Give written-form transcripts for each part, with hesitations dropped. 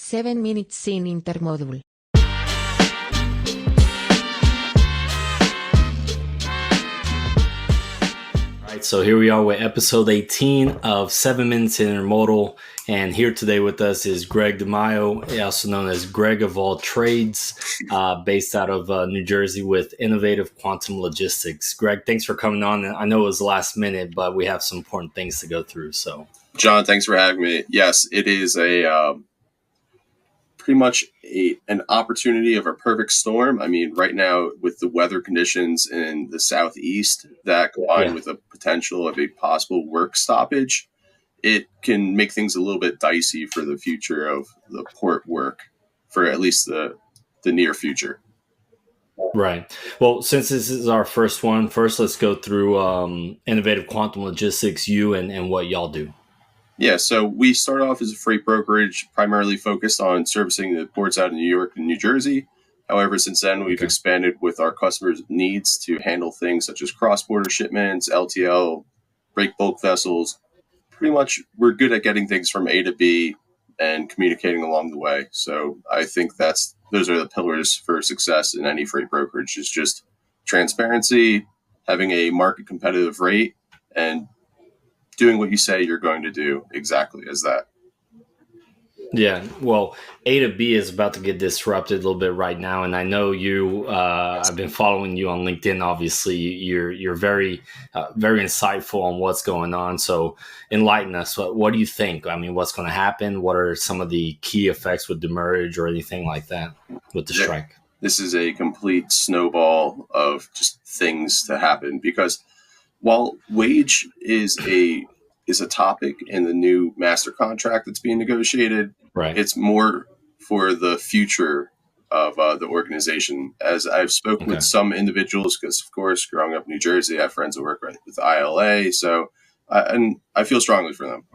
7 minutes in Intermodal. All right, so here we are with episode 18 of 7 Minutes in Intermodal. And here today with us is Greg DeMaio, also known as Greg of All Trades, based out of New Jersey with Innovative Quantum Logistics. Greg, thanks for coming on. I know it was last minute, but we have some important things to go through. So, John, thanks for having me. Yes, it is a pretty much an opportunity of a perfect storm. I mean, right now with the weather conditions in the southeast, that combined with the potential of a possible work stoppage, it can make things a little bit dicey for the future of the port work for at least the near future. Right. Well, since this is our first one, let's go through Innovative Quantum Logistics, you and what y'all do. Yeah, so we started off as a freight brokerage primarily focused on servicing the ports out in New York and New Jersey. However, since then, we've expanded with our customers' needs to handle things such as cross-border shipments, LTL, break bulk vessels. Pretty much, we're good at getting things from A to B and communicating along the way. So I think those are the pillars for success in any freight brokerage, is just transparency, having a market competitive rate, and doing what you say you're going to do exactly as that. Yeah, well, A to B is about to get disrupted a little bit right now, and I know you. I've been following you on LinkedIn. Obviously, you're very insightful on what's going on. So, enlighten us. What do you think? I mean, what's going to happen? What are some of the key effects with demurrage or anything like that with the strike? This is a complete snowball of just things to happen, because while wage is a topic in the new master contract that's being negotiated, right, it's more for the future of the organization. As I've spoken with some individuals, because of course, growing up in New Jersey, I have friends that work with ILA, so I feel strongly for them.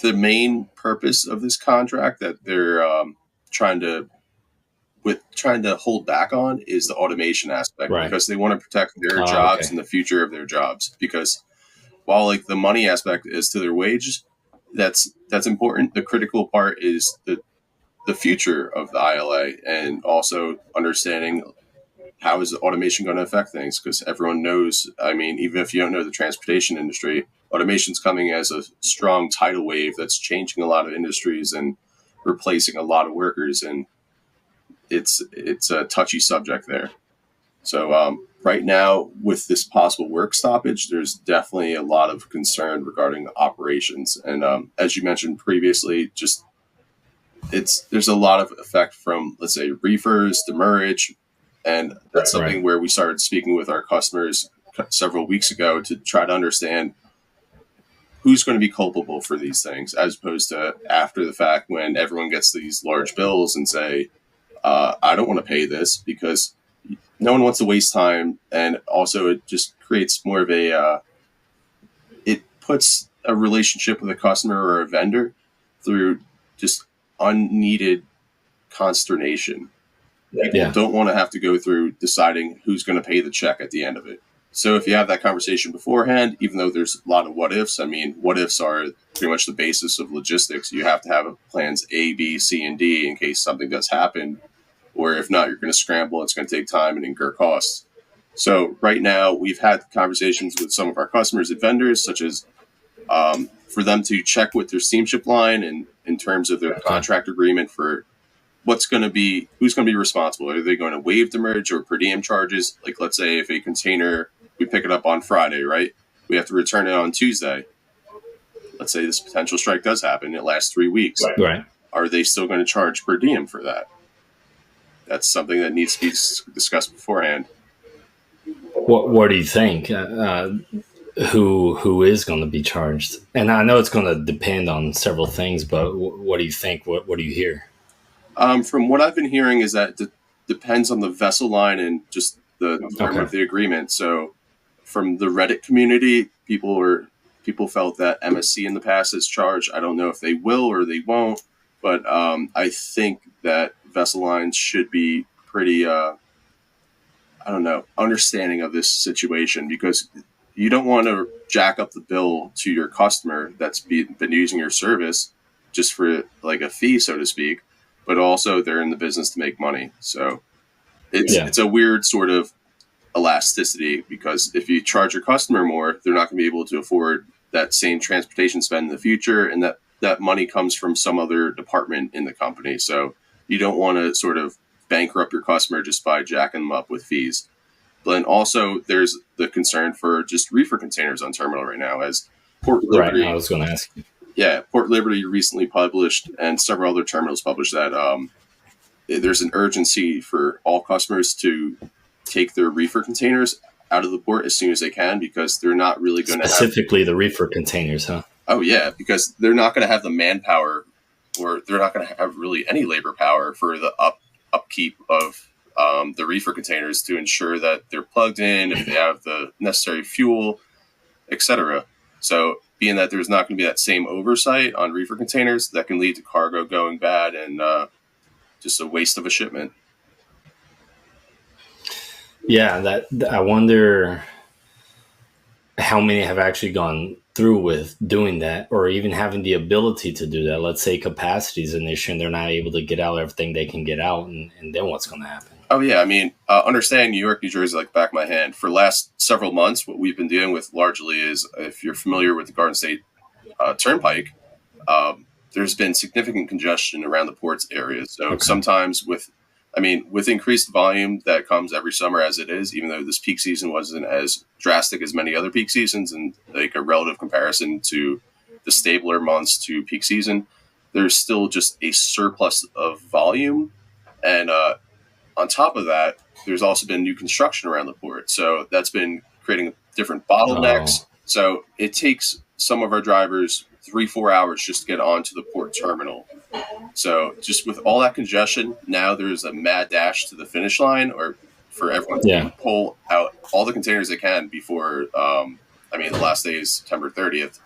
The main purpose of this contract that they're trying to hold back on is the automation aspect, because they want to protect their jobs and the future of their jobs. Because while like the money aspect is to their wages, that's important. The critical part is the future of the ILA, and also understanding how is automation going to affect things, because everyone knows, I mean, even if you don't know the transportation industry, automation's coming as a strong tidal wave that's changing a lot of industries and replacing a lot of workers, and it's a touchy subject there. So right now, with this possible work stoppage, there's definitely a lot of concern regarding operations. And as you mentioned previously, there's a lot of effect from, let's say, reefers, demurrage, and that's something where we started speaking with our customers several weeks ago to try to understand who's going to be culpable for these things, as opposed to after the fact when everyone gets these large bills and say, I don't want to pay this, because no one wants to waste time. And also it just creates more of it puts a relationship with a customer or a vendor through just unneeded consternation. People don't want to have to go through deciding who's going to pay the check at the end of it. So if you have that conversation beforehand, even though there's a lot of what ifs, I mean, what ifs are pretty much the basis of logistics. You have to have plans A, B, C, and D in case something does happen. Or if not, you're going to scramble. It's going to take time and incur costs. So right now, we've had conversations with some of our customers and vendors, such as for them to check with their steamship line and in terms of their contract agreement for who's going to be responsible. Are they going to waive demurrage or per diem charges? Like, let's say if a container, we pick it up on Friday, right? We have to return it on Tuesday. Let's say this potential strike does happen. It lasts 3 weeks. Right. Are they still going to charge per diem for that? That's something that needs to be discussed beforehand. What do you think? Who is going to be charged? And I know it's going to depend on several things, but what do you think? What do you hear? From what I've been hearing is that it depends on the vessel line and just the term of the agreement. So from the Reddit community, people felt that MSC in the past has charged. I don't know if they will or they won't, but I think that vessel lines should be pretty, understanding of this situation, because you don't want to jack up the bill to your customer that's been using your service just for like a fee, so to speak, but also they're in the business to make money. So it's a weird sort of elasticity, because if you charge your customer more, they're not going to be able to afford that same transportation spend in the future, and that money comes from some other department in the company. So you don't want to sort of bankrupt your customer just by jacking them up with fees. But then also there's the concern for just reefer containers on terminal right now, as Port Liberty. Right, I was going to ask you. Yeah, Port Liberty recently published, and several other terminals published, that there's an urgency for all customers to take their reefer containers out of the port as soon as they can, because they're not really going to specifically the reefer containers, huh? Oh yeah, because they're not going to have the manpower, or they're not going to have really any labor power for the upkeep of the reefer containers to ensure that they're plugged in, if they have the necessary fuel, etc. So being that there's not going to be that same oversight on reefer containers, that can lead to cargo going bad and just a waste of a shipment. Yeah, that I wonder how many have actually gone through with doing that, or even having the ability to do that. Let's say capacity is an issue and they're not able to get out everything they can get out, and then what's going to happen? Oh yeah, I mean, understanding New York, New Jersey like the back of my hand. For the last several months, what we've been dealing with largely is, if you're familiar with the Garden State Turnpike, there's been significant congestion around the ports area. So sometimes with increased volume that comes every summer as it is, even though this peak season wasn't as drastic as many other peak seasons, and like a relative comparison to the stabler months to peak season, there's still just a surplus of volume. And on top of that, there's also been new construction around the port. So that's been creating different bottlenecks. So it takes some of our drivers 3-4 hours just to get onto the port terminal. So just with all that congestion, now there's a mad dash to the finish line, or for everyone to pull out all the containers they can before, the last day is September 30th.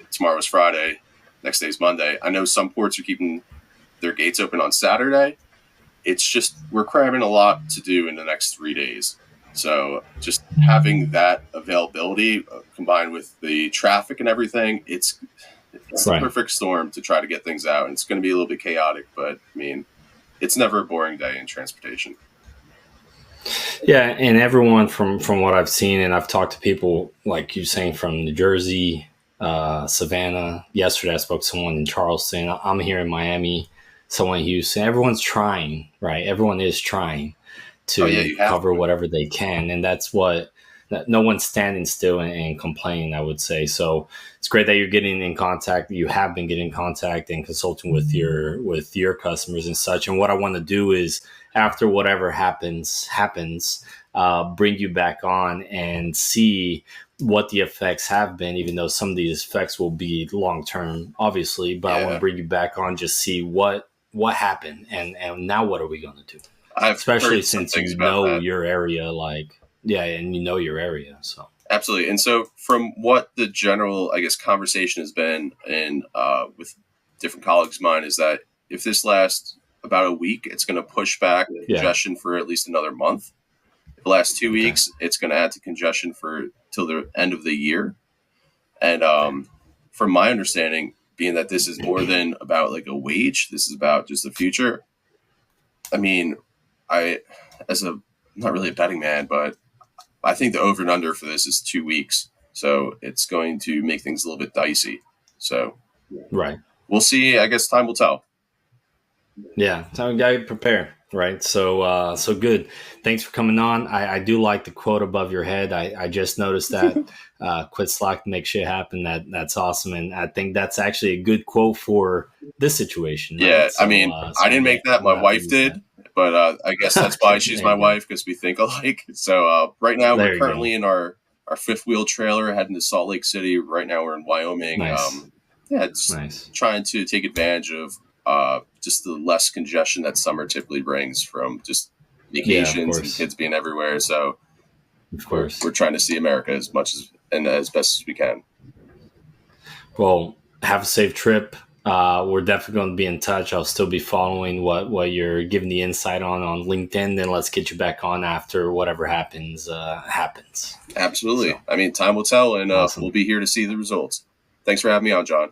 Tomorrow's Friday. Next day is Monday. I know some ports are keeping their gates open on Saturday. It's just, we're cramming a lot to do in the next 3 days. So just having that availability combined with the traffic and everything, it's the perfect storm to try to get things out. And it's going to be a little bit chaotic, but it's never a boring day in transportation. Yeah, and everyone from what I've seen, and I've talked to people like you saying from New Jersey, Savannah. Yesterday I spoke to someone in Charleston. I'm here in Miami, someone in Houston. Everyone's trying, right? Everyone is trying to cover whatever they can, and that's what. No one's standing still and complaining, I would say. So it's great that you're getting in contact. You have been getting in contact and consulting with your customers and such. And what I want to do is, after whatever happens, bring you back on and see what the effects have been, even though some of these effects will be long-term, obviously. But I want to bring you back on, just see what happened and now what are we going to do? Especially since you know your area, and you know your area, so absolutely. And so, from what the general, conversation has been, and with different colleagues of mine, is that if this lasts about a week, it's going to push back congestion for at least another month. If the last 2 weeks, it's going to add to congestion till the end of the year. And from my understanding, being that this is more than about a wage, this is about just the future. I'm not really a betting man, but I think the over and under for this is 2 weeks. So it's going to make things a little bit dicey. So we'll see. I guess time will tell. Yeah, so we got to prepare, right? So good. Thanks for coming on. I do like the quote above your head. I just noticed that. Quit slack to make shit happen. That's awesome. And I think that's actually a good quote for this situation. Right? Yeah, so, I didn't make that. My wife did. But I guess that's why she's my wife, because we think alike. So right now we're currently in our fifth wheel trailer heading to Salt Lake City. Right now we're in Wyoming. Nice. It's nice. Trying to take advantage of just the less congestion that summer typically brings from just vacations and kids being everywhere. So of course we're trying to see America as much as best as we can. Well, have a safe trip. We're definitely going to be in touch. I'll still be following what you're giving the insight on LinkedIn. Then let's get you back on after whatever happens. Absolutely. So, time will tell, and awesome. We'll be here to see the results. Thanks for having me on, John.